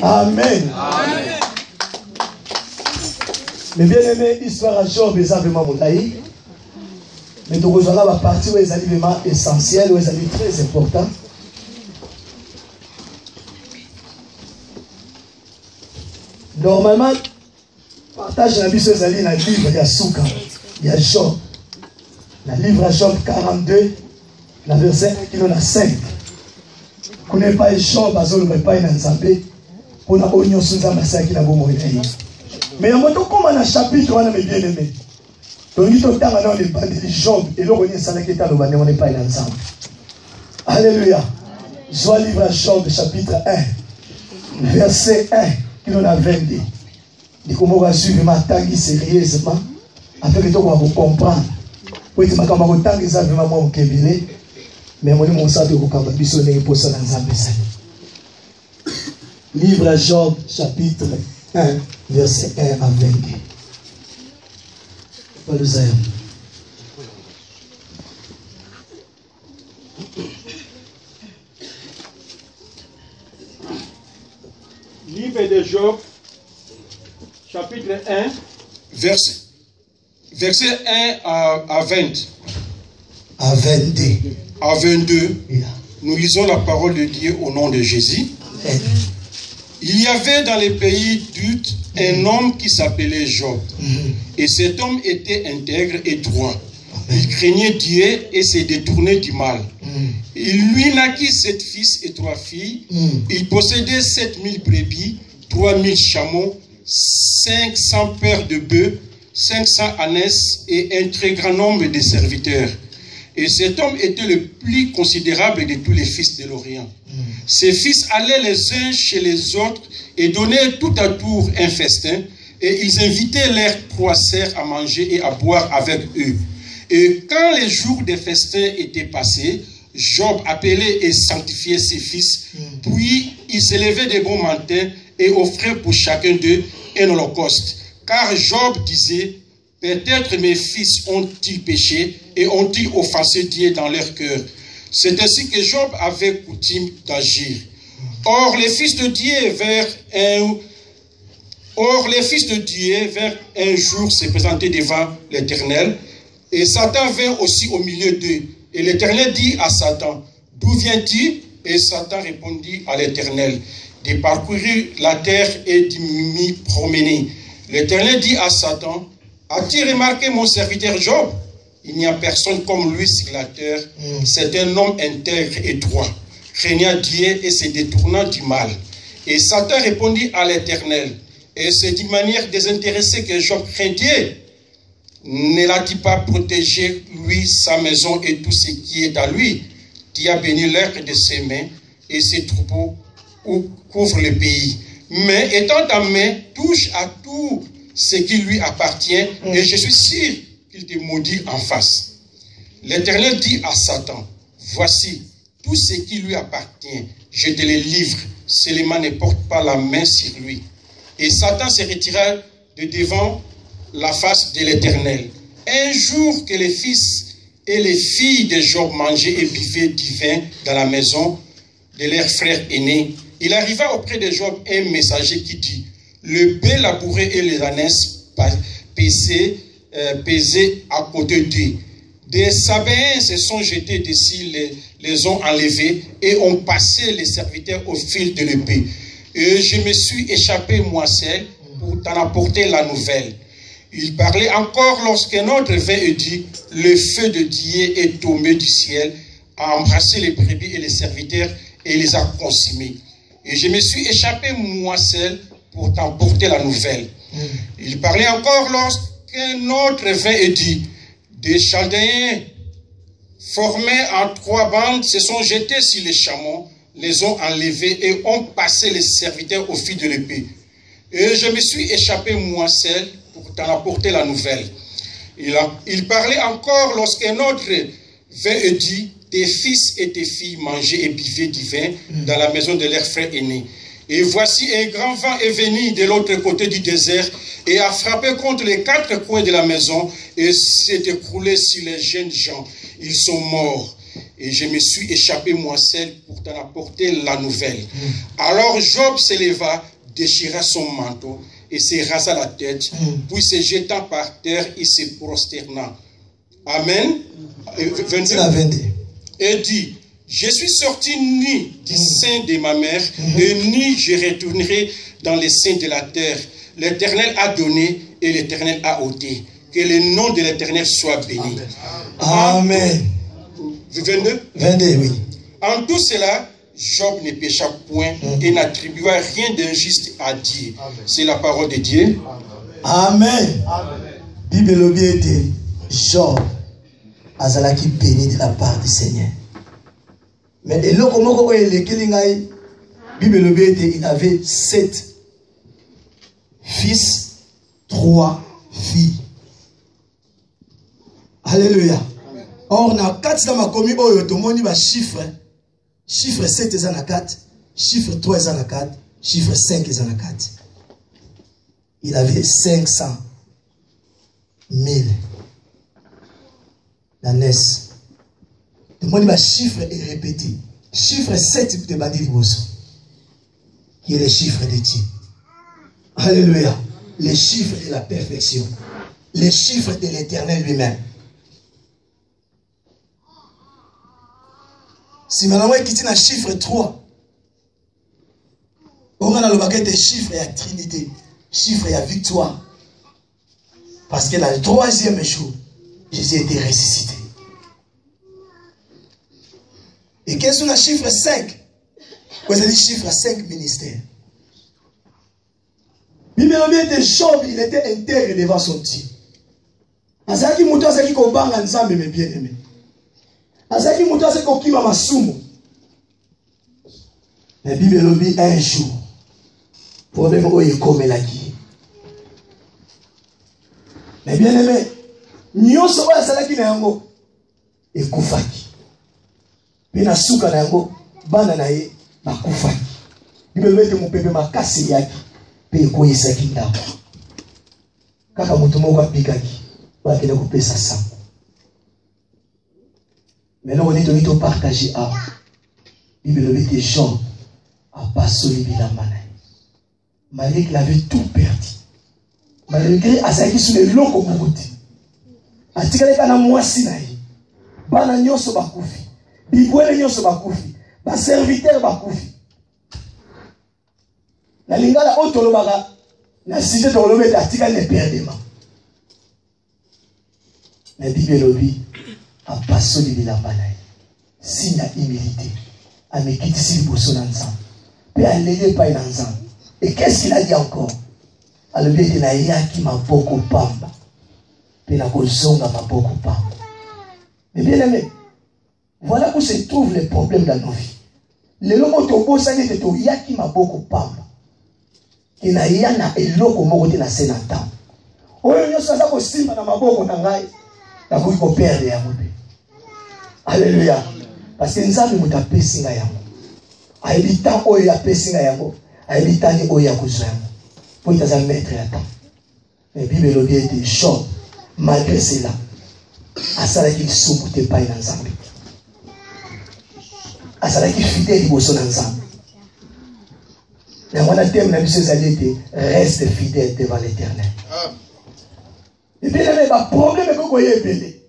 Amen. Mais bien aimé, l'histoire à Job est vraiment moulaï. Mais donc vous avez la partie où ils sont vraiment essentiels, où ils sont très importants. Normalement, partage la mission dans le livre, il y a Souka, il y a Job. Le livre à Job 42, la verset 1 qui est 5. Vous n'avez pas Job, vous n'avez pas un Nzambé, pour la oignon sous la massacre qui n'a pas mouru. Mais il y a un moment comme un chapitre, on a bien aimé. Donc il y a un temps où on est Job, et là on est salé qui est à l'eau, on n'est pas ensemble. Alléluia. Joie livre à Job, chapitre 1, verset 1, qui est 22. Et comment on va suivre ma tangue sérieusement, afin que tu puisses comprendre. Oui, tu m'as dit que tu as vraiment kebile, mais moi, mon sang de Rokamba, bisonné pour ça dans un livre à Job, chapitre 1, verset 1 à 22. Pas le Zayam. Livre de Job, chapitre 1, verset 1 à 20. À 22. À 22, Yeah. nous lisons la parole de Dieu au nom de Jésus. Amen. Il y avait dans les pays d'Ut un homme qui s'appelait Job. Et cet homme était intègre et droit. Il craignait Dieu et se détournait du mal. Il lui naquit 7 fils et 3 filles. Il possédait 7000 brebis, 3000 chameaux, 500 paires de bœufs, 500 ânesses et un très grand nombre de serviteurs. Et cet homme était le plus considérable de tous les fils de l'Orient. Ses fils allaient les uns chez les autres et donnaient tout à tour un festin, et ils invitaient leurs 3 sœurs à manger et à boire avec eux. Et quand les jours des festins étaient passés, Job appelait et sanctifiait ses fils, puis il se levait de bon matin et offrait pour chacun d'eux un holocauste. Car Job disait, peut-être mes fils ont-ils péché et ont-ils offensé Dieu dans leur cœur. C'est ainsi que Job avait coutume d'agir. Or, les fils de Dieu vers un jour se présentaient devant l'Éternel, et Satan vint aussi au milieu d'eux. Et l'Éternel dit à Satan, d'où viens-tu? Et Satan répondit à l'Éternel, de parcourir la terre et de m'y promener. L'Éternel dit à Satan, as-tu remarqué mon serviteur Job? Il n'y a personne comme lui sur la terre. C'est un homme intègre et droit, craignant Dieu et se détournant du mal. Et Satan répondit à l'Éternel, et c'est d'une manière désintéressée que Job craint Dieu. Ne l'a-t-il pas protégé, lui, sa maison et tout ce qui est à lui? Tu as béni l'œuvre de ses mains, et ses troupeaux couvrent le pays. Mais étant ta main touche à tout ce qui lui appartient, et je suis sûr qu'il te maudit en face. L'Éternel dit à Satan, voici, tout ce qui lui appartient, je te le livre, seulement ne porte pas la main sur lui. Et Satan se retira de devant la face de l'Éternel. Un jour que les fils et les filles de Job mangeaient et buvaient du vin dans la maison de leur frère aîné, il arriva auprès de Job un messager qui dit, le bœuf labouré et les ânesses pesés à côté d'eux. Des Sabéens se sont jetés dessus, les ont enlevés et ont passé les serviteurs au fil de l'épée. Et je me suis échappé moi seul pour t'en apporter la nouvelle. Il parlait encore lorsqu'un autre vint et dit, le feu de Dieu est tombé du ciel, a embrassé les brebis et les serviteurs et les a consumés. Et je me suis échappé moi seul pour t'emporter la nouvelle. Il parlait encore lorsqu'un autre vint et dit, des Chaldéens formés en 3 bandes se sont jetés sur les chameaux, les ont enlevés et ont passé les serviteurs au fil de l'épée. Et je me suis échappé moi seul pour t'en apporter la nouvelle. Il parlait encore lorsqu'un autre vint et dit, tes fils et tes filles mangeaient et buvaient du vin dans la maison de leur frère aîné. Et voici un grand vent est venu de l'autre côté du désert et a frappé contre les 4 coins de la maison et s'est écroulé sur les jeunes gens. Ils sont morts. Et je me suis échappé moi seul pour t'en apporter la nouvelle. Alors Job se leva, déchira son manteau et se rasa la tête, puis se jetant par terre, il se prosterna. Amen. 22. Et dit, je suis sorti ni du sein de ma mère, et ni je retournerai dans les seins de la terre. L'Éternel a donné et l'Éternel a ôté. Que le nom de l'Éternel soit béni. Amen. 22. 22, oui. En tout cela, Job ne pécha point et n'attribua rien d'injuste à Dieu. C'est la parole de Dieu. Amen. Bible lobby était Job azalaki béni de la part du Seigneur. Mais eloko moko oyo elekeli ngai Bible lobby était il avait 7 fils, 3 filles. Alléluia. Or na kati na makomi oyo tomoni ba chiffre 7 eza na 4, chiffre 3 eza na 4, chiffre 5 eza na 4. Il avait 500 000 la NES. Tomoni ba chiffre est répété. Chiffre 7 de bandi liboso, qui est le chiffre de Dieu. Alléluia. Les chiffres de la perfection. Les chiffres de l'Éternel lui-même. Si maintenant il quitte le chiffre 3, on a le baguette des chiffres et la Trinité. Chiffre et la victoire. Parce que le 3e jour, Jésus était ressuscité. Et qu'est-ce que le chiffre 5? Vous avez dit chiffre 5 ministères. Bible était Job, il était intègre devant son Dieu. Azaki muto azaki kobanga nzambe mes bien-aimés. Azaki muto azaki kokima masumu. La Bible dit un jour, problème oye comme la qui. Mais bien-aimés, nyonso oyo azalaki na yango ekufaki. Mpe na suka na yango bana na ye bakufaki. Bible ete mopepe makasi yaki mpe ekoyisaki ndako. Kaka moto moko apikaki bakende kopesa sango. Maintenant on est donné de partager à Bible ete Jean a passé bilamba na ye. Malgré qu'il avait tout perdu. Malgré azalaki sur le loko moko te. Atikaleka na mwasi na ye. Bana nyonso bakufi. Bibwele nyonso bakufi. Ba serviteur bakufi. Na lingala otolobaka na site tolobeta atikali ne perdema. Mais Bible dit a passé bilamba na ye. Signe à humilité. A mekitisi liboso na nzambe. Pe alele pa na nzambe. Et qu'est-ce qu'il a dit encore? Alors bien que na yaki maboko pamba. Pe na kozonga maboko pamba. Mais bien aimé, voilà où se trouvent les problèmes dans nos vies. Le lomo tobo sa ne to yaki maboko pamba. Ke na yana eloko moko te na senata. Oyo nyoso za ko simba na maboko na ngai. Na ko perdre ya mobe. Alléluia. Parce que nzambe mutapesi nga yango. Aibita oyo apesi nga yango. Aibita ni oyo akuzwa yango. Pour être maître à temps. Mais Bible le dit était chaud. Malgré cela, à ça qu'il souffre pas dans Zambie. À ça qu'il fidèle il bosse dans Zambie. Mais on a thème la mission d'alité reste fidèle devant l'Éternel. Et bien il y a un problème que vous voyez belé.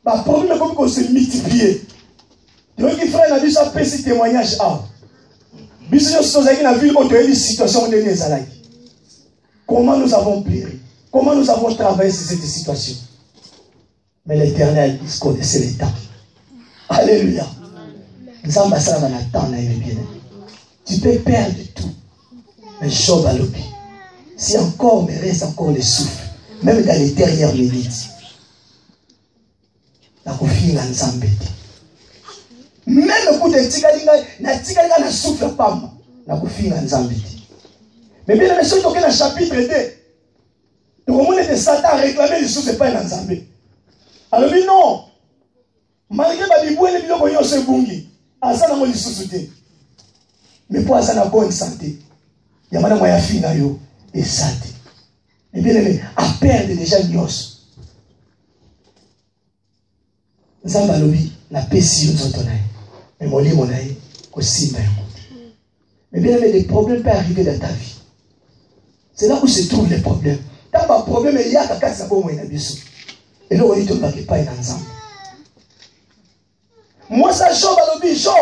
Un problème que vous se multiplier. Donc il ferait la mission à passer témoignage à. Comment nous avons pleuré? Comment nous avons traversé cette situation? Mais l'Éternel, il connaissait les temps. Alléluia. Tu peux perdre tout. Mais Job a l'oubli. Si encore me reste encore le souffle, même dans les dernières minutes, la confiance en Nzambe. Même pour te tigalinga, na tigalinga na souffre pas na kufinga nzambe. Mais bien les choses dans le chapitre 2. Donc on est Satan a réclamé les choses pas dans nzambe. Alors mais non. Malgré ba biboué les biloko nyonso bungi, asa na mo lisusu te. Mais pour asa na bonne santé. Ya mana moya finga yo et santé. Et bien aimé, à perdre déjà nyonso. Nzamba lobi na pesi yo nzoto na ye. Mais molimo na ye ko simba yango. Mais bien aimé, les problèmes peuvent arriver dans ta vie. C'est là où se trouvent les problèmes. Tant que problème il y a quelqu'un qui s'appelle Moïna Bissou. Et là, on dit que tu ne vas pas être ensemble. Moi, ça Job à l'objet, Job.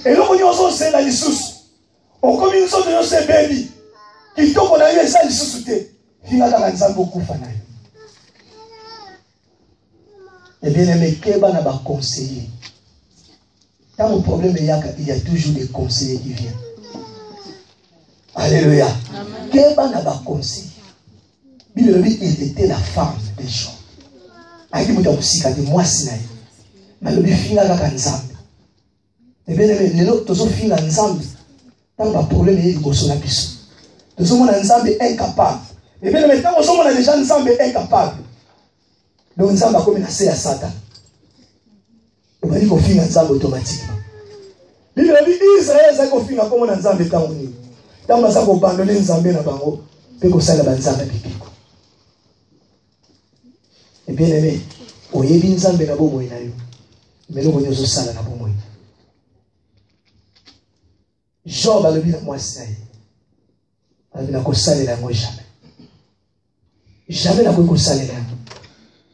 Et là, on dit que c'est la lissous. On commence à dire que c'est baby. Qui tombe, on a eu ça lissous. Fina dans ensemble beaucoup fanaï. Et bien aimé, Keba n'a pas conseillé. Quand le problème il y a toujours des conseillers qui viennent. Alléluia. Keba n'a pas conseillé. Il était la femme de Job. Il dit que moi, c'est mais le finga la nzambe. Et bien aimé, les autres tous finga nzambe. Tant que problème est de la biso. Tous on a nzambe incapable. Et bien aimé, tant on a déjà nzambe incapable. Donc nzambe a comme menacé à Satan. On va dire qu'on finga nzambe automatiquement. Bible dit Israël ça qu'on finga comme nzambe tant on est. Tant on a ça qu'on abandonner nzambe na bango, pe ko sala banzambe bikiko. Et bien aimé, oyebi nzambe na bo moyi na yo. Mais nous voyons ça là pour moi. Job a le bien moi c'est. A bien qu'on sale là moi jamais. Jamais n'a qu'on sale là.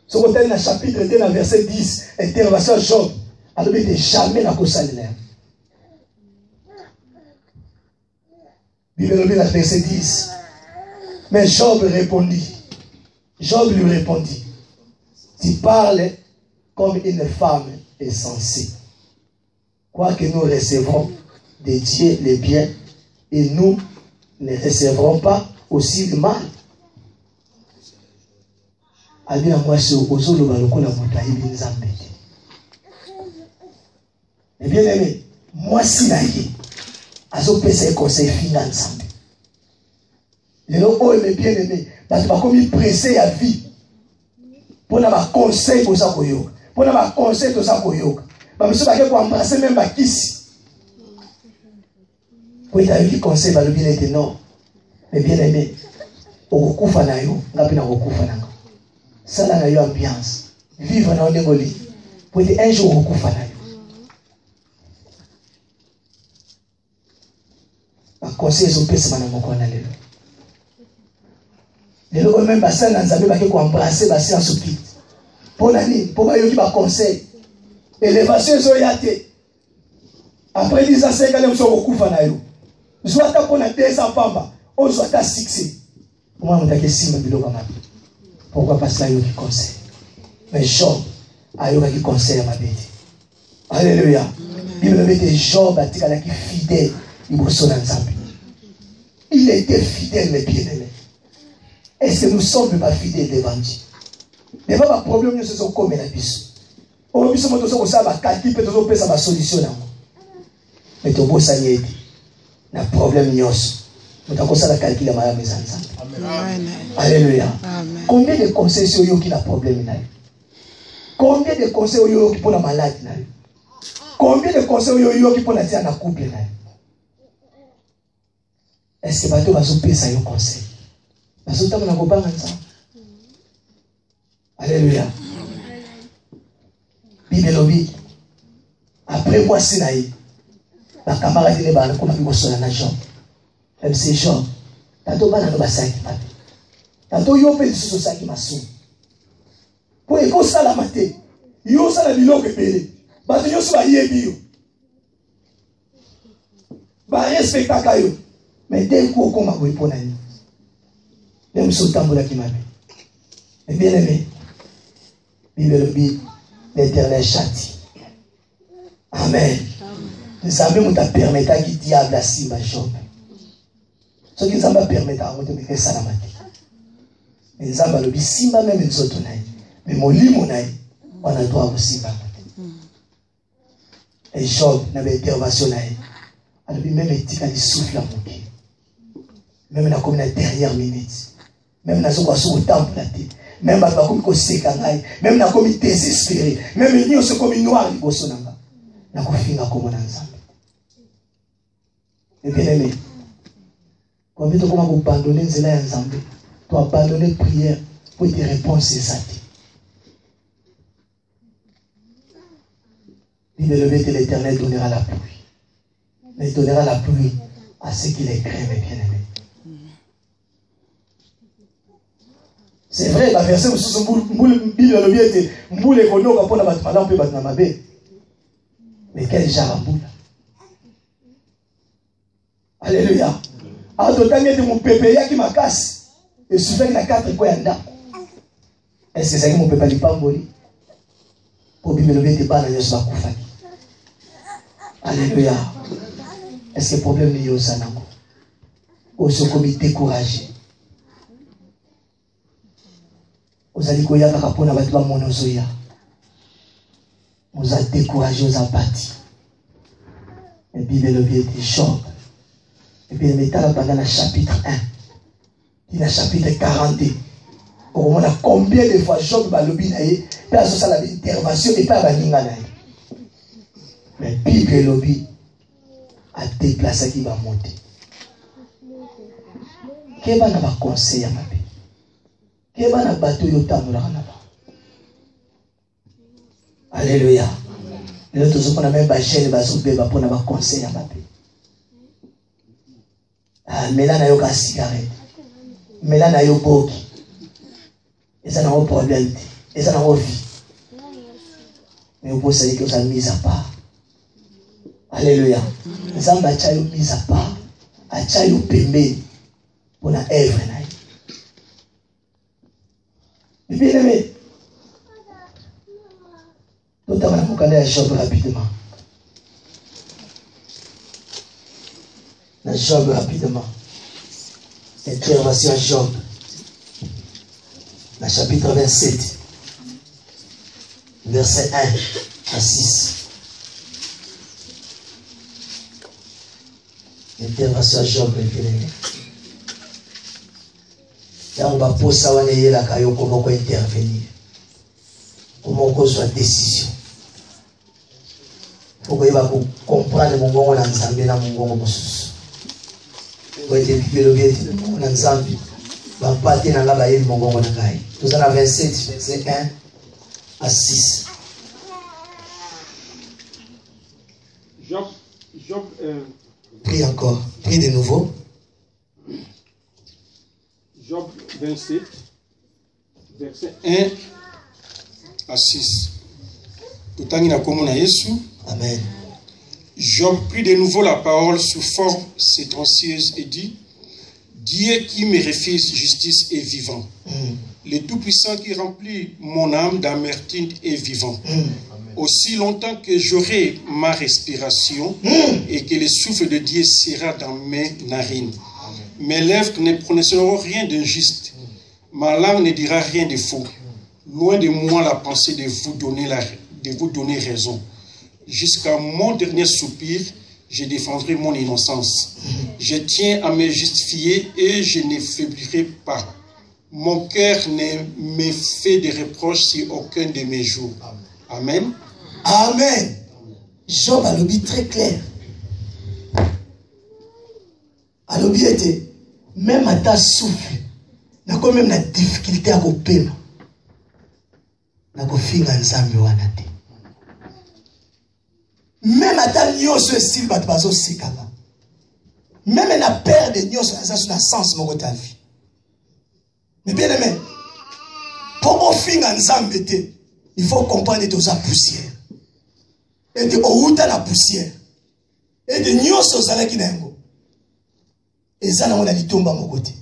Ce qu'on dans le chapitre 2 dans verset 10, intervention Job, a le bien jamais n'a qu'on sale là. Bible le bien dans verset 10. Mais Job répondit. Job lui répondit. Tu parles comme une femme est censée. Quoique nous recevrons de Dieu les biens et nous ne recevrons pas aussi le mal. Abina moi c'est ozolo balokola motayi binzambe. Et bien aimé, moi si naïe, azo pesa conseil finance. Les gens oh mais bien aimé, parce que comme il pressé à vie. Pour avoir conseil pour ça koyo. Pour avoir conseil pour ça koyo. Bah monsieur va que embrasser même ba kiss. Pour il a eu conseil va le bien était non. Mais bien aimé, au kufa na yo, ngapi na okufa na. Ça là na yo ambiance. Vivre dans l'égoli. Pour être un jour au kufa na yo. Ba conseil zo pesa na moko na lelo. Les gens même bassin dans Nzambe ba ko embrasser ba séance soupite. Pour nani, pour ba yoki ba conseil. Élévation zo yate. Après 10 ans c'est quand même so okufa na yo. Zwata pour na 200 pamba, o zwata 6. Moi on t'a que simba biloko ma. Pourquoi pas ça yoki conseil. Mais Job a yoki conseil à ma bête. Alléluia. Bible dit Job a tika qui fidèle, il bosso dans Nzambe. Il était fidèle mes bien-aimés. Est-ce que nous sommes pas fidèles devant Dieu? Mais pas de problème, nous sommes comme la biso. Au biso, nous sommes ça, ma qualité, peut nous faire sa solution. Mais tu as beau ça y est. Na problème nyos. Nous avons ça la calcul à ma maison. Alléluia. Combien de conseils sur yo qui a problème là? Combien de conseils sur yo qui pour la malade là? Combien de conseils sur yo qui pour la dire na couple là? Est-ce que bateau va souper ça yo conseil? Alléluia. Bible après moi Sinaï, la camarade de l'Éban, comme il me na Jean. Même c'est Jean. Tantôt bana no basaki papi. Tantôt yo pe sous ça qui m'a sou. Pour éco ça la maté. Yo ça la biloko belé. Ba yo so ba yebi yo. Ba respecta kayo. Mais dès qu'on comme a pour nani. Même ce tambour qui m'a mis. Mais bien aimé, Bible dit, l'Éternel châtie. Amen. Nous savons que tu permis à qui diable a si ma Job. Ce qui nous a permis à nous faire ça la matin. Mais nous avons dit, si ma même nous autres, mais mon lit, mon aïe, on a droit aussi ma matin. Et Job n'avait intervention naïe. Alors même il souffle à mon pied. Même dans la dernière minute. Même dans le temple, même dans le sécangaï, même dans le désespéré, même dans le comme noir, il bosse dans le finger comme un ensemble. Et bien aimé, combien de fois vous abandonnez cela ensemble, tu abandonner la prière pour te répondre c'est ça. Il est levé que l'Éternel donnera la pluie. Mais il donnera la pluie à ce qu'il est craint, mes bien-aimés. C'est vrai, la verset où ce mais quel jarabou. Alléluia. Alors, tout le temps, mon pépé qui m'a cassé. Et souvent, il y a 4 quoi y a. Est-ce que ça y est, mon pépé n'est pas mort? Pour bien le bien, pas dans le bakoufa. Alléluia. Est-ce que le problème est au Sanango? Au comité découragé. Vous allez koya pour la battre mon ozoya. Vous a découragé, vous a bâti. Et puis le bien de Job. Et puis le métal pendant le chapitre 1. Il a chapitre 42. On a combien de fois Job va le bien et puis à ce ça l'intervention et pas la ninga. Mais puis le lobby a déplacé qui va monter. Qu'est-ce qu'on va conseiller à ma vie? Qu'est-ce qu'on va battre au temps de la Alléluia. Nous tous on a même pas cher les souper pour nous conseiller à ma vie. Ah mais là na yo ka cigarette. Mais là na yo boki. Et ça n'a pas de problème. Et ça n'a pas de vie. Mais vous pouvez savoir que vous avez mis à part. Alléluia. Nous avons mis à part. À yo pembe pour la œuvre. Et bien aimé. Nous avons regardé Job rapidement. La Job rapidement. Intervention à Job. Le chapitre 27, verset 1 à 6. Intervention à Job, mes bien-aimés. Là, on va poser ça, on est là, comment on peut intervenir. Comment on peut faire décision. Il faut que vous compreniez mon gongo dans Zambie, dans mon gongo mosusu. Vous êtes développé le gongo dans Zambie. Vous allez partir dans la baie de mon gongo dans Gaï. Nous allons 27, verset 1 à 6. Job Prie encore. Prie de nouveau. Job 27, verset 1 à 6. Tout le temps, Amen. Job prit de nouveau la parole sous forme séquencieuse et dit: Dieu qui me refuse justice est vivant. Le Tout-Puissant qui remplit mon âme d'amertume est vivant. Aussi longtemps que j'aurai ma respiration et que le souffle de Dieu sera dans mes narines. Mes lèvres ne prononceront rien d'injuste. Ma langue ne dira rien de faux. Loin de moi la pensée de vous donner raison. Jusqu'à mon dernier soupir, je défendrai mon innocence. Je tiens à me justifier et je ne faiblirai pas. Mon cœur ne me fait de reproches sur aucun de mes jours. Amen. Amen. Job a le but très clair. A le but était, même à ta souffle, n'a quand même la difficulté à couper. N'a pas fait un examen ou un athée. Même à ta nyos style bat bazo sikala. Même la peur de nyos ça sur la sens mon ta vie. Mais bien aimé, pour finir ensemble il faut comprendre toute sa poussière. Et de outa la poussière. Et de nyos osala ki nango. Et ça na on a dit tomba mon côté.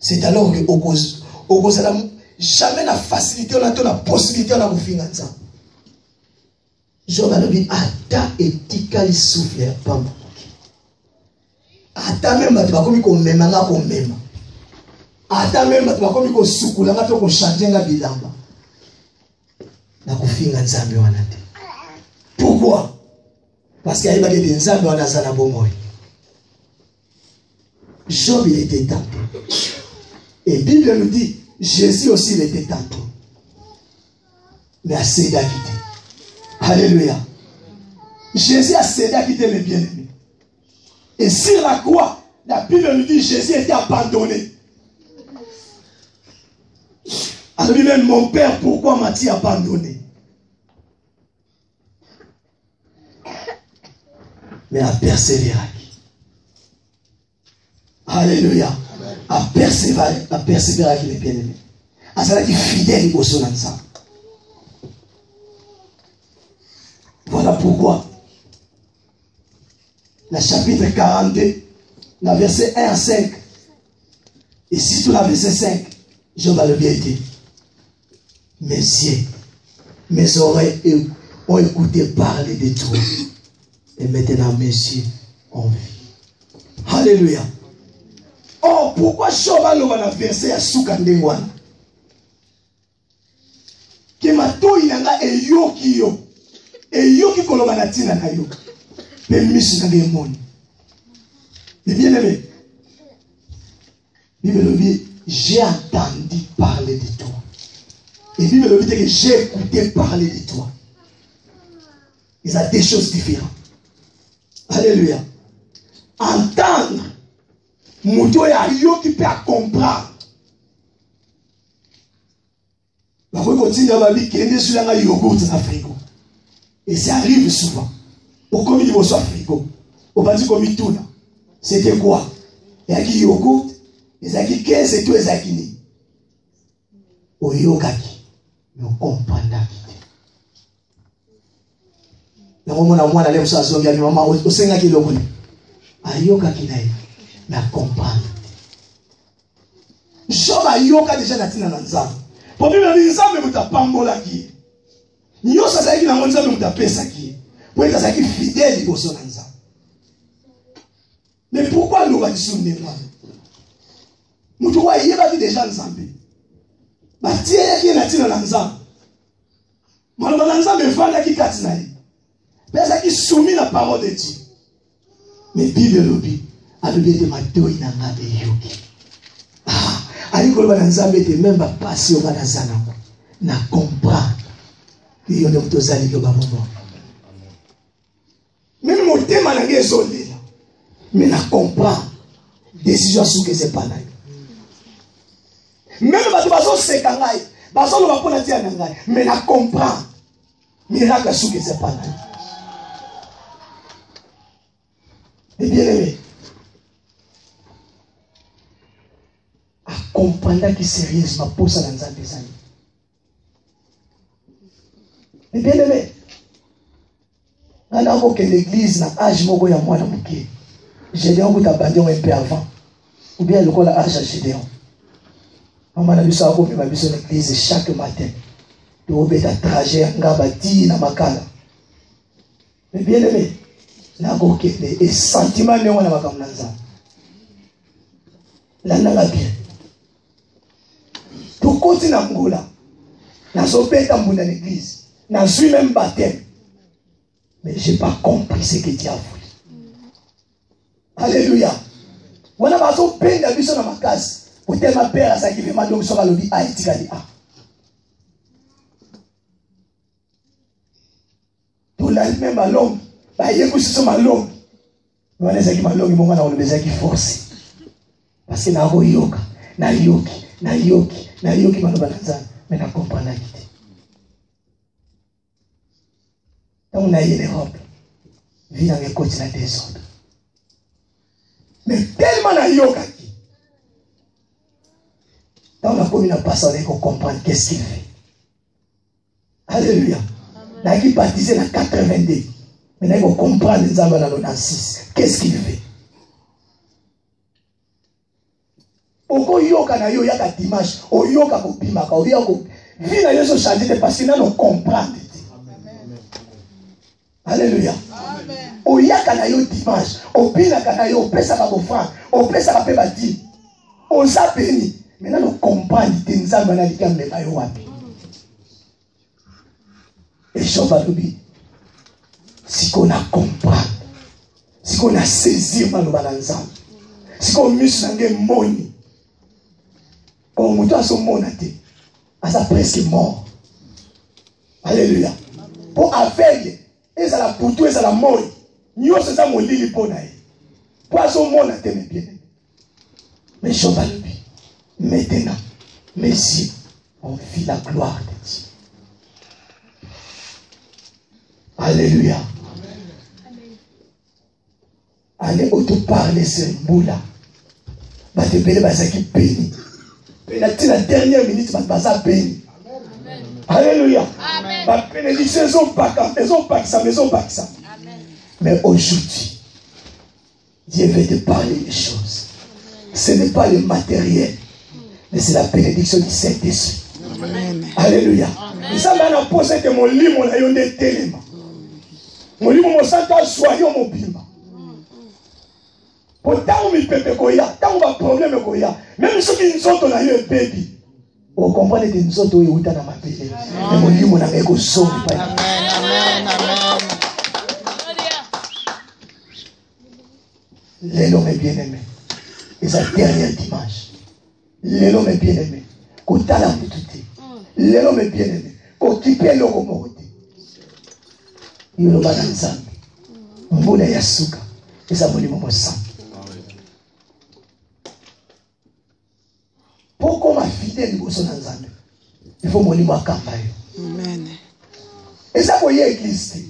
C'est alors que au cause jamais la facilité on a la possibilité on a pour finir ensemble. Job a dit, Ata etika li souffle pas mon. Ata même tu vas comme qu'on même nga qu'on même. Ata même tu vas comme qu'on soukula nga to qu'on changer nga bilamba. Na kufinga nzambe wana te. Pourquoi? Parce qu'il y a des nzambe wana za na bomoy. Job il était tenté. Et Bible nous dit, Jésus aussi il était tenté. Mais à cédé à quitter. Alléluia. Jésus a cédé à quitter mes bien-aimés. Et sur la croix, la Bible nous dit Jésus était abandonné. Alors lui-même, mon père, pourquoi m'a-t-il abandonné? Mais à persévérer. Alléluia. À persévérer avec les bien-aimés. À cela qui est fidèle au son ensemble. Voilà pourquoi, le chapitre 42, le verset 1 à 5, et surtout le verset 5, Job a le bien dit. Mes yeux, mes oreilles ont écouté parler de toi. Et maintenant mes yeux ont vu. Alléluia. Oh, pourquoi Job a le verset à Soukandengwana? Que ma toi il n'a pas yoki yo. Et yoki koloba na tina na yo. Mais misu na gemoni. Mais bien aimé. Bible dit, j'ai entendu parler de toi. Et Bible dit que j'ai écouté parler de toi. Ils ont des choses différentes. Alléluia. Entendre. Mouto ya yo qui peut comprendre. La fois continue à vie qui est sur la yogourt dans frigo. Et ça arrive souvent. Au commis de soit frigo. Au bâti commis tout là. C'était quoi? Il y a qui yogourt. Il y a qui 15 et tout, il y a qui ni. Au yogaki. Mais on comprend la vie. La maman a moins d'aller au salon. Il y a une maman au Sénat qui l'ouvre. A yogaki naï. Mais comprendre. Job a yoga déjà na tina na nzambe. Pour bien la nzambe muta pambola ki. Nyo sasa ki na nzambe muta pesa ki. Pour être ça qui fidèle au son nzambe. Mais pourquoi nous va dissoudre moi? Mutu wa yeba ki déjà nzambe. Ba tie ki na tina na nzambe. Maloba na nzambe vanda ki katina yi. Pesa ki soumis la parole de Dieu. Mais Bible lobi alobi de matoi na ngabe yoki. Alikoloba na nzambe te même ba passer au banazana na comprendre que yo ne tozali ko ba moment même motema na ngezo lela mais na comprendre décision sous que c'est pas là même ba to bazo seka ngai bazo lo ba pona tia na ngai mais na comprendre miracle sous que c'est pas là. Et bien aimé, comprendre qui sérieusement pour ça dans les années. Mais bien aimé, on a que l'église n'a âge moko ya mwana muke. Gédéon vous abandonné un peu avant. Ou bien le col à âge à Gédéon. Maman a vu ça comme ma vision l'église chaque matin. De obéir à trajet ngabati na makala. Mais bien aimé, na goke les sentiments ne wana makamnanza. La nanga bien. Tout côté na Angola, na sopeta mbunda l'église, na suis même baptême. Mais je n'ai pas compris ce que Dieu a voulu. Alléluia. Wana baso penda biso na makasi. Peut-être ma père a ça qui fait ma donc sur la lobby Haïti kali a. Tout la même malom, ba yeko si so malom. Wana ça qui malom mo ngana on bezaki force. Parce que na ro yoka, na yoki, na yoki. Na yoki maloba na nzambe mais na comprendre la kiti. Donc na yé l'Europe vit dans les côtés la désordre. Mais tellement na yoka ki. Donc la commune a passé avec qu'on comprendre qu'est-ce qu'il fait. Alléluia. Na qui baptisé dans 82. Mais là on comprend les hommes dans 96. Qu'est-ce qu'il fait? Oko yoka na yo yaka dimanche, o yoka ko bimaka, o yoka vie na yo so changer parce que nous comprendre. Alléluia. Amen. O yaka na yo dimanche, o binaka na yo pesa ka bofran, o pesa ka pe badi. O sa béni. Maintenant nous comprendre te nzamba na likambe ba yo wapi. Et Jobalubi, si qu'on a comprendre, si qu'on a saisi maloba na nzamba, si qu'on mise na ngemoni. Quand on a son monate, à presque mort. Alléluia. Pour aveugle, et ça la poutou, et ça la mort. Nous sommes ça mon lit pour naï. Pour son monate, mes bien. Mais je vais lui. Maintenant, mes yeux ont vu la gloire de Dieu. Alléluia. Allez auto parler sur Moula. va te bénir, va s'acquitter béni. La dernière minute, va te béni. Alléluia. La bénédiction, ils ont pas ça. Mais aujourd'hui, Dieu veut te parler des choses. Ce n'est pas le matériel, mais c'est la bénédiction du Saint-Esprit. Alléluia. Et ça m'a posé de mon lit, mon aïe, de téléma. Mon lit, mon santo, soyons mon bimba. Pourtant, on me peut koya, tant on va problème koya. Même ceux qui nous ont donné un bébé. On comprend que nous sommes tous dans ma vie. Mais mon lit, mon ami, est sauvé. Amen, amen, amen. L'homme est bien-aimé. Et sa dernière dimanche. L'homme est bien-aimé. Quand tu as la beauté. L'homme est bien-aimé. Quand tu peux le remonter. Il y a un ensemble. Mon est yasuka. Et ça me dit mon sang. Pourquoi ma fidèle est son ensemble? Il faut mon livre à campagne. Amen. Et ça, pour y l'église.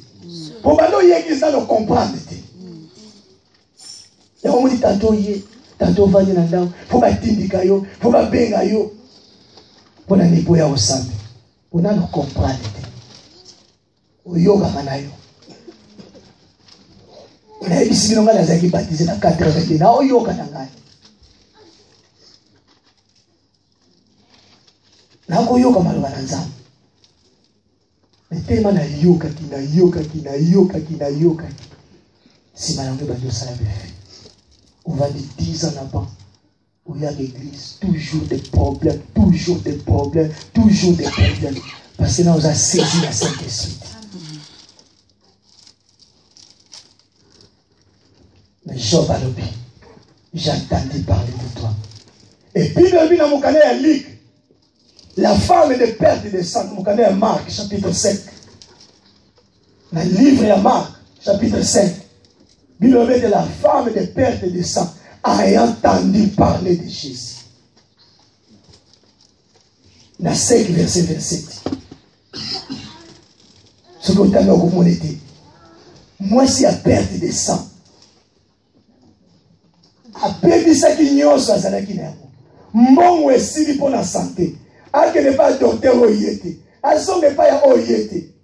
Pour que l'église dans le comprendre. Et on me dit tantôt tantôt va y aller dans faut pas t'indiquer yo, faut pas benga yo. Pour na nipo ya osambe. Pour na nous comprendre. Oyoga manayo. Na ebisi binonga na zaki baptisé na 80 na oyoga na ngai. Na koyoga maloba na nzambe. Tellement na yoka kina. Si malangé ba Dieu ça la fait. On va de 10 ans là-bas, où il y a l'église, toujours des problèmes. Parce que là, on a saisi la Saint-Esprit. Mais Job a lobby, j'ai entendu parler de toi. Et puis, dans mon canal, il y a la femme de perte de sang, mon canal, Marc, chapitre 5. Dans le livre de Marc, chapitre 5. Bible de la femme de perte de sang a entendu parler de Jésus. Dans 5 verset 27. Ce que tu as dit, moi si à perte de sang, à perte de sang qui n'y a pas de sang, mon est pour la santé. À que ne pas docteur au yété, à son ne pas au yété.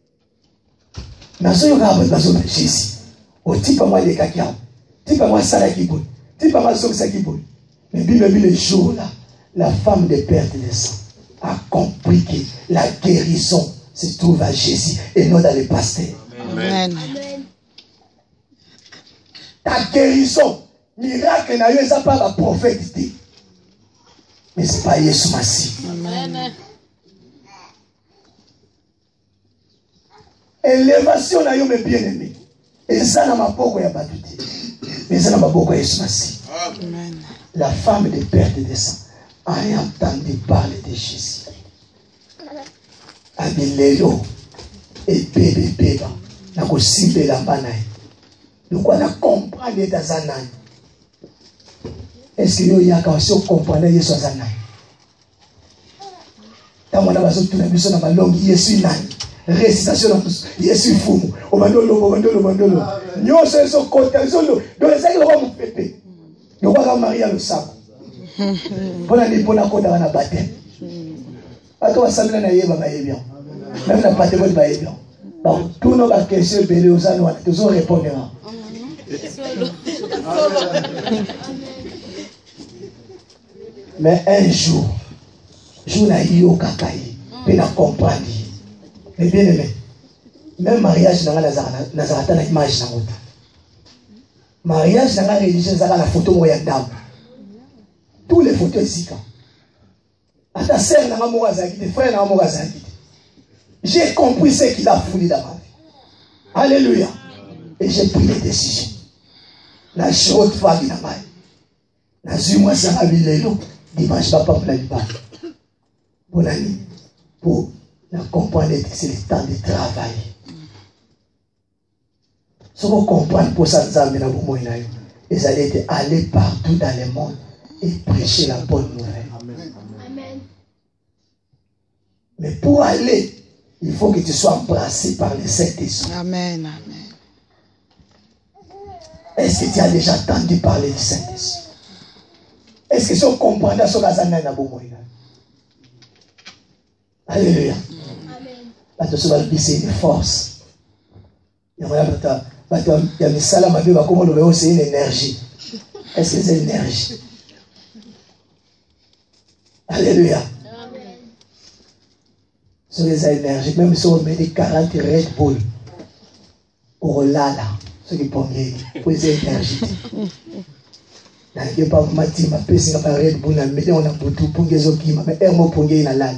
Dans ce cas, on va Jésus. O type moi les caca, type moi salakibou, type moi soksakibou. Mais le jour là, la femme de perte de sang a compris que la guérison se trouve à Jésus et non dans les pasteurs. Amen. Ta guérison, miracle n'a eu ça pas la prophétie. Mais c'est pas Jésus Massi. Amen. Élévation n'a eu mes bien-aimés. Et ça n'a pas beaucoup de battuti. Mais ça n'a pas beaucoup de Jésus. La femme de perte de sang a entendu parler de Jésus. Abilelo et bébé. N'a pas ciblé la banaille. Donc on a compris dans Zanan. Est-ce que y a quand on comprend Jésus Zanan? Tant on a besoin de tout le monde dans ma langue, Jésus Nan. Récitation Jésus fumu obandolo nyo so kota zolo do ezaki lo mu pepe yo kwa Maria lo sako pona ni pona kota na baptême ato wasamina na yeba ba yebia même na pate ba yebia donc tout nos questions belé aux années tous répondre mais un jour na yo kakai pe na comprendre. Mais bien aimé, même mariage n'a pas image. Mariage n'a pas religion, n'a la photo moyenne. Tous les photos ici. À ta sœur n'a pas morazaki, tes frères n'a pas morazaki. J'ai compris ce qu'il a fourni dans ma vie. Alléluia. Et j'ai pris les décisions. La chaude femme n'a pas. La zuma ça a mis les lots. Dimanche papa pour la libère. Bonne année. Pour la comprendre que c'est le temps de travail. Si vous comprenez pour ça, ils allaient aller partout dans le monde et prêcher la bonne nouvelle. Amen. Mais pour aller, il faut que tu sois embrassé par le Saint-Esprit. Amen. Est-ce que tu as déjà entendu parler du Saint-Esprit? Est-ce que si on comprend ce que ça n'a pas besoin? Alléluia. C'est une force. Il y a des salams à vivre comme on c'est une énergie. Est-ce que c'est une énergie? Alléluia. C'est une énergie. Même si on met des 40 Red Bull, au là, ce qui est pour une énergie. Je ne sais pas si je peux faire Red Bull, mais on a beaucoup pour les autres qui m'ont fait un mot pour les autres.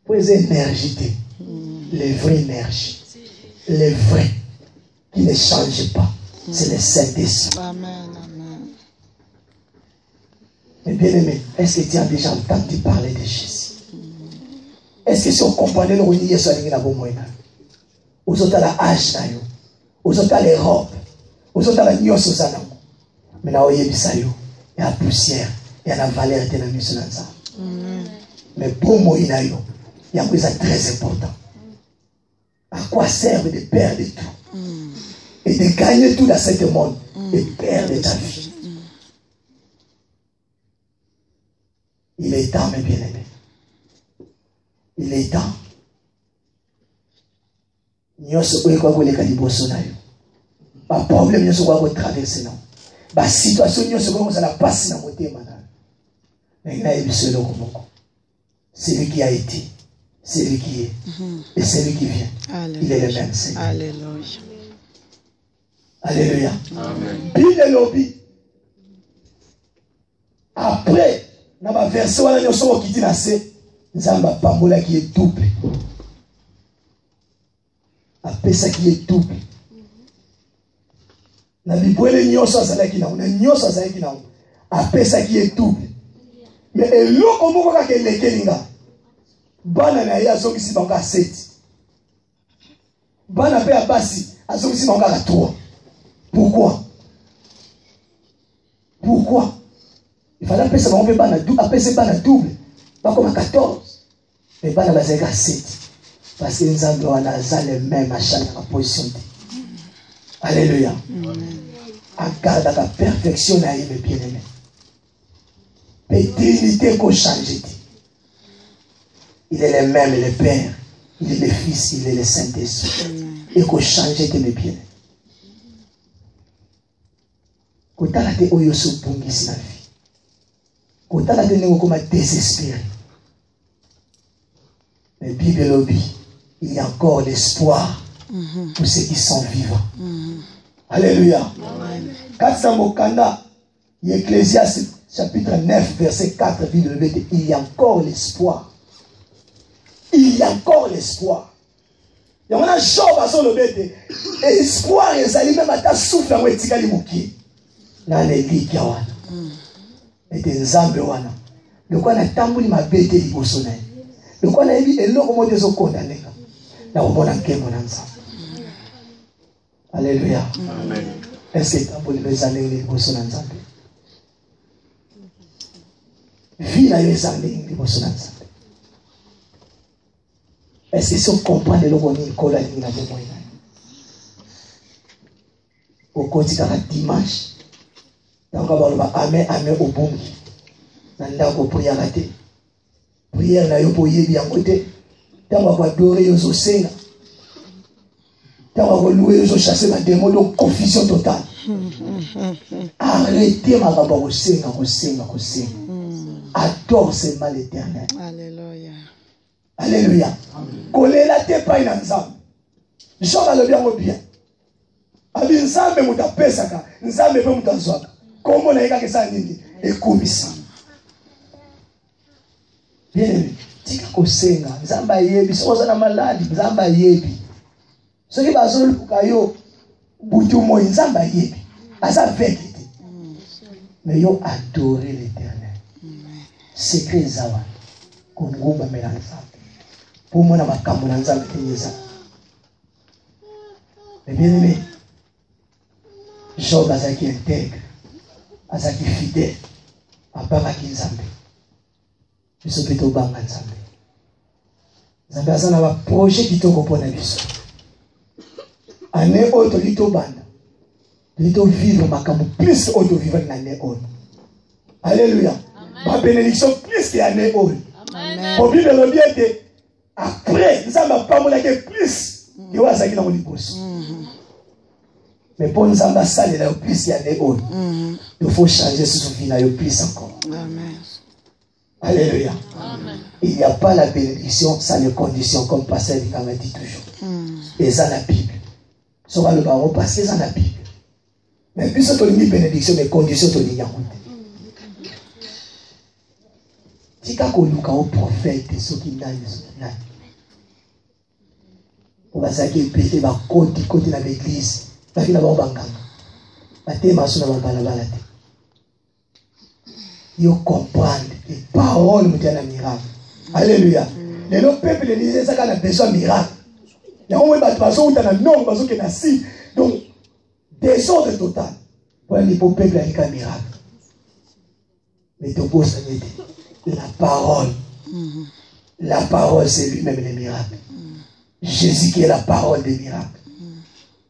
Pour les énergies, les vraies énergies, les vrais qui ne changent pas, c'est le Saint-Esprit. Amen. Mais bien aimé, est-ce que tu as déjà entendu parler de Jésus? Est-ce que si on comprenait le rôle de Jésus, aux autres à la hache, aux autres à l'Europe, aux autres à la Nios, aux autres, mais là, il y a la poussière, il y a la valeur de la mission. Mais pour moi, il y a un chose très important. À quoi servent de perdre tout et de gagner tout dans ce monde et perdre ta vie? Il est temps, mes bien-aimés. Il est temps. Nous sommes pas problème, nous sommes traverser. La situation, nous sommes la passe dans notre mais c'est lui qui a été, c'est lui qui est, et c'est lui qui vient. Alléluia. Il est le même Seigneur. Alléluia. Alléluia. Bien lobby. Après, dans ma version, nous sommes qui dit nous avons un pambola qui est double. Après ça qui est double. Na bibwele nyoso azalaki na una nyoso azalaki na après ça qui est double. Mais eloko moko kaka elekelinga bana na ya zongisi bango 7 bana pe abasi azongisi bango 3. Pourquoi il fallait appeler ça bango bana double, appeler ça bana double pas comme 14 mais bana bazeka 7 parce que nous avons le même à chaque position. Alléluia. Garde la perfection à mes bien-aimés. L'éternité qu'on change. Il est le même, le Père. Il est le Fils, il est le Saint-Esprit. Et qu'on change de mes bien-aimés. Quand tu as été au yosu pungisi na vie. Quand tu as été comme désespéré. Mais Bible lobby, il y a encore l'espoir pour ceux qui sont vivants. Alléluia. Quand Mokanda, Ecclésiaste chapitre 9, verset 4, il y a encore l'espoir. Il y a encore l'espoir. Il y a un job à son bête. Espoir, ils allaient même à ta souffle en etikali moki. Dans les lits qui ont. Et des zambewana. Le quoi n'a tambouli ma bête et bosonné. Le quoi n'a évi et l'eau comme des eaux condamnées. Là, on a qu'un mon ensemble. Alléluia. Amen. Est-ce que tu as les années de Bosson ensemble? Vie les années de Bosson ensemble. Est-ce que si on comprend le logo de Nicolas et de la Bomoïna? Au quotidien, dimanche, donc on va amener au bon. Dans prière à thé. Prière na yo pour y bien côté. Tant on va adorer aux océans. Quand on va louer, je chasser ma démon, donc confusion totale. Arrêtez ma baba, adore ce mal éternel. Alléluia. Alléluia. Collez la tête pas dans Nzambe. Jean va le bien. Abi Nzambe muta pesaka, Nzambe pe muta zwaka. Comment na yeka ça nini? Ekumisa. Bien, tika kosenga, Nzamba yebi, soza na maladi, Nzamba yebi. Ce qui va se faire, Boutou Moïse, Nzamba yebi, asa vekite. Mais yo adorer l'Éternel. Secret zawa, kongumba melanza. Pour moi na makambo na Nzamba tenyeza. Mais bien aimé, Job azaki intègre, azaki fidèle, abamaki Nzambe. Biso plutôt banga Nzambe. Nzambe azana ba projet kitoko pona biso. Année autre lito banda. de vivre ma camu plus auto vivre l'année haute. Alléluia. Ma bénédiction plus qu'il y a l'année haute. Pour vivre le bien de après, ça m'a pas montré plus. Il va s'agir dans mon épouse. Mais pour nous ambassadeurs, il y a plus qu'il y a l'année haute. Il faut changer ce souffle, il y a plus encore. Amen. Alléluia. Amen. Il n'y a pas la bénédiction sans les conditions, comme Pasteur Dikama dit toujours. Et ça, la Bible. Ça va le baron parce que ça, la Bible. Mais puisque tu as mis bénédiction, les conditions, tu as dit si tu as connu un prophète, ceux qui n'ont pas, on va dire qu'il pété, va côté de l'église, va faire la banganga. Va téma sur la balabala. Il faut comprendre les paroles de la miracle. Alléluia. Les peuple de l'Église, ça a besoin de miracle. Il y a un moment où il y a un homme qui est assis. Donc, désordre total. Pour le peuple, il y a un miracle. Mais tu peux la parole. La parole, c'est lui-même le miracle. Jésus qui est la parole des miracles.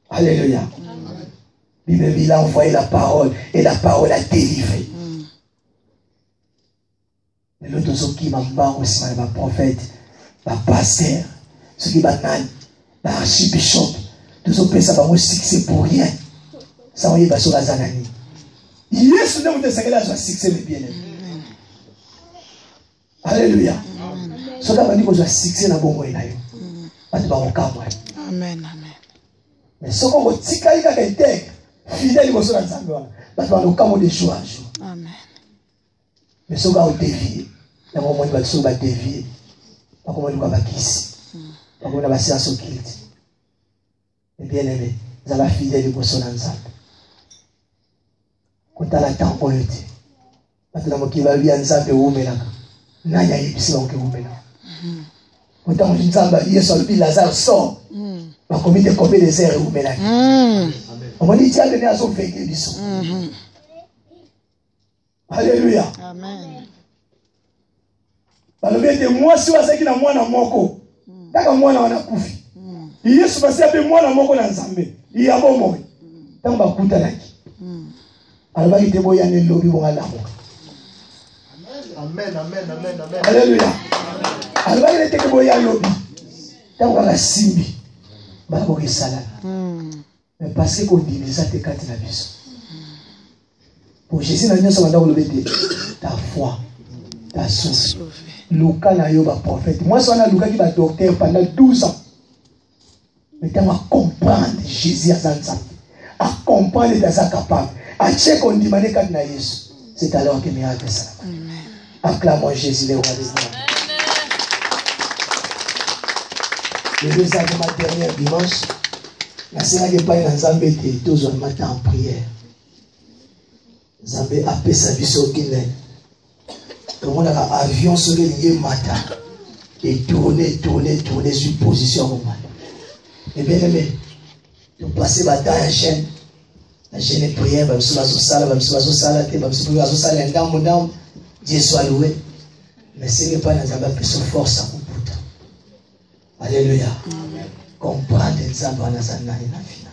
Alléluia. Il a envoyé la parole et la parole a délivré. Et l'autre, ceux qui m'ont aussi, ma prophète, ma pasteur, ceux qui m'ont ma archibishop, tous ceux qui ça va me succès pour rien. Ça va y aller sur la zanani. Yesu ne vous dit que là, succès le bien. Alléluia. Ceux qui m'ont dit que je succès dans le bon moyen. Amen. Mais ceux qui ont dit que je fidèle au sol de Zambia, parce que nous avons des jour à jour. Amen. Mais ceux qui ont dévié, il y a un moment où ils ont dévié. Pas comme ils ont ici. Pas comme ils ont séance au culte. Mais bien aimé, nous avons fidèle au sol de Zambia. Quand tu as la temps pour le dire, maintenant tu vas bien Zambia où mais là, n'a y a ici où mais là. Quand tu as dit Zambia, il y a celui Lazare sort. Ma comité de combien des airs où mais là. On m'a dit, tu as donné à son véhicule du son. Alléluia. Amen. Alors, moi, si on sait qu'il y a moi dans mon corps, d'accord, moi dans mon koufi. Il y a souvent ça, moi dans mon corps dans Zambé. Il y a bon moment. Tant que vous êtes alors, il y a des gens qui ont lobby pour aller Amen. Alléluia. Alors, il y a des gens qui ont lobby. Tant que la simbi, il y a des gens mais parce qu'on dit, ça te casse la vie. Pour Jésus, ta foi, ta source. Luka n'a pas prophète. Moi, je suis Luka qui va docteur pendant 12 ans. Mais tu vas comprendre Jésus à Zanza. À comprendre que tu es capable. À checker qu'on dit, c'est alors que miracle ça. Acclamons Jésus, le roi des rois. Le deuxième de ma dernière dimanche, la Seigneur qui parle dans Zambé était toujours le matin en prière. Zambé a fait sa vie sur Guinée. Comme on a un avion sur le matin et tourner sur position au matin. Et bien aimé, nous passons dans la chaîne. La chaîne de prière, nous sommes à Dieu soit loué. Mais ce n'est pas dans Zambé qui se force à vous. Alléluia. Comprendre Nzambe wana sana ina fina.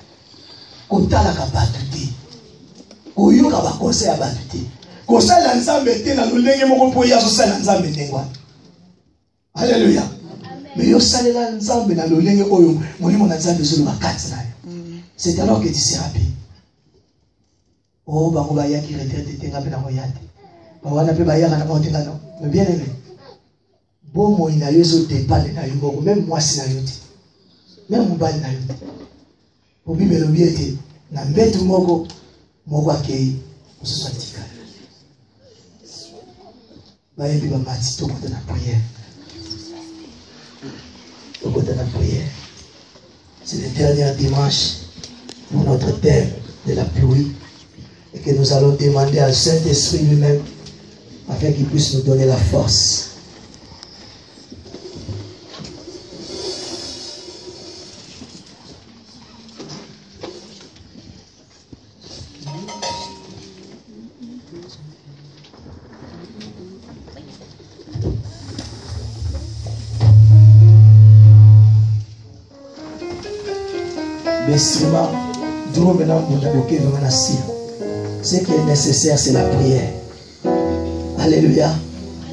Kotala ka batuti. Koyoka ba conseil ya batuti. Conseil la Nzambe te na lolenge moko po ya so sala Nzambe ndengwa. Alléluia. Mais yo salela Nzambe na lolenge oyo molimo na Nzambe zolo bakati na yo. C'est alors que tu seras bien. Oh bango ba yaki retraite tenga pe na moyate. Ba wana pe ba yaka na montenga no. Mais bien aimé. Bon moi ina yo zo dépendre na yo même moi si na yo. Même mobile na yo. Pour bible le bien était na mbetu moko akei oso tika. Ba yebi ba mati to côté na prière. Au côté de la prière. C'est le dernier dimanche pour notre thème de la pluie et que nous allons demander à Saint-Esprit lui-même afin qu'il puisse nous donner la force. Bessima, Ce qui est nécessaire, c'est la prière. Alléluia.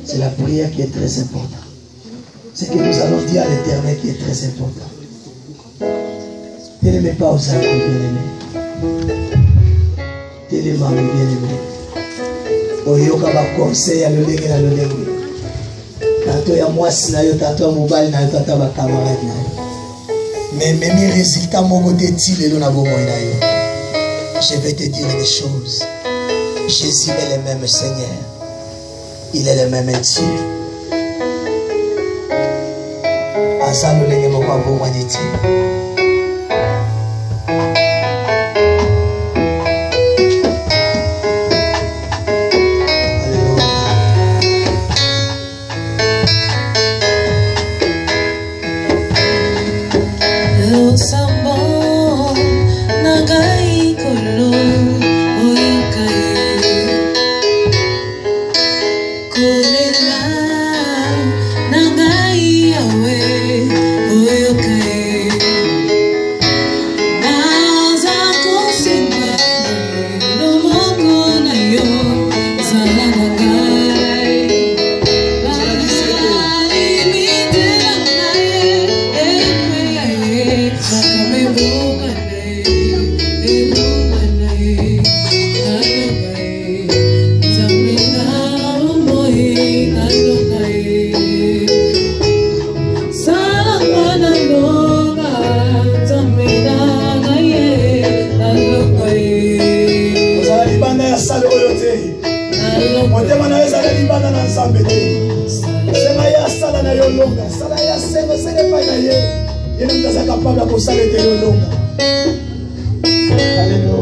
C'est la prière qui est très importante. Ce que nous allons dire à l'Éternel qui est très important. Télémé pas aux amis bien-aimés. Télémé bien-aimé. Oyoka ba conseil à l'olenge na l'olenge. Tantôt ya mwasi na yo, tantôt ya mobali na yo, tantôt ba camarade na yo. Mais mes résultats mon côté le na bomo na yo. Je vais te dire des choses. Jésus est le même Seigneur. Il est le même Dieu. Asa l'olenge mo kwa bomo de Dieu. Alléluia.